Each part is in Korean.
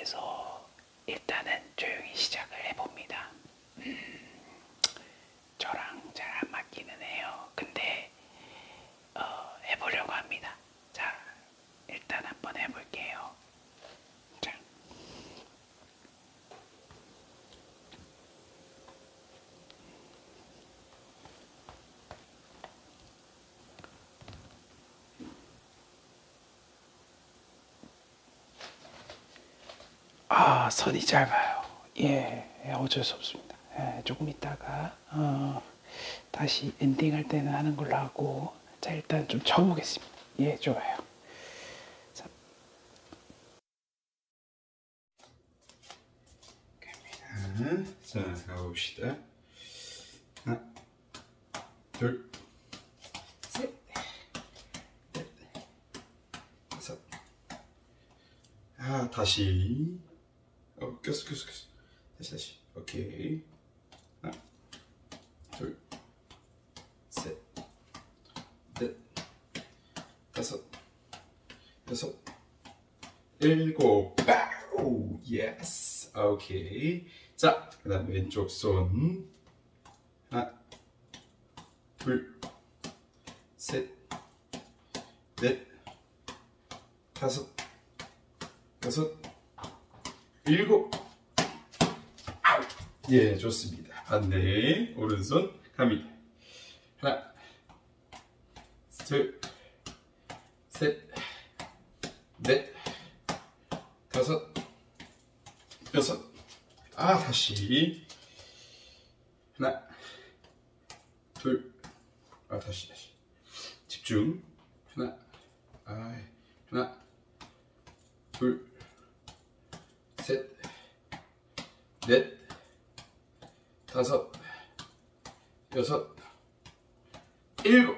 그래서 일단은 조용히 시작을 해봅니다. 저랑 잘 안 맞기는 해요. 근데 해보려고 합니다. 자, 일단 한번 해볼게요. 자. 선이 짧아요. 예, 어쩔 수 없습니다. 예, 조금 있다가 다시 엔딩할 때는 하는 걸로 하고, 자, 일단 좀 쳐보겠습니다. 예, 좋아요. 자, 자, 가봅시다. 하나, 둘, 셋, 넷, 다섯. 다시. 꼈어. 다시. 오케이. 하나, 둘, 셋, 넷, 다섯, 여섯, 일곱. 빠우! 예스. 오케이. 자, 그 다음 왼쪽 손. 하나, 둘, 셋, 넷, 다섯, 여섯, 일곱. 예, 좋습니다. 반대 오른손 갑니다. 하나, 둘, 셋, 넷, 다섯, 여섯. 다시. 하나, 둘, 다시. 집중. 하나, 둘, 셋, 넷, 다섯, 여섯, 일곱.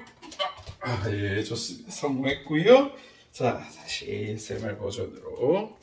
예, 좋습니다. 성공했고요. 자, 다시 세말 버전으로.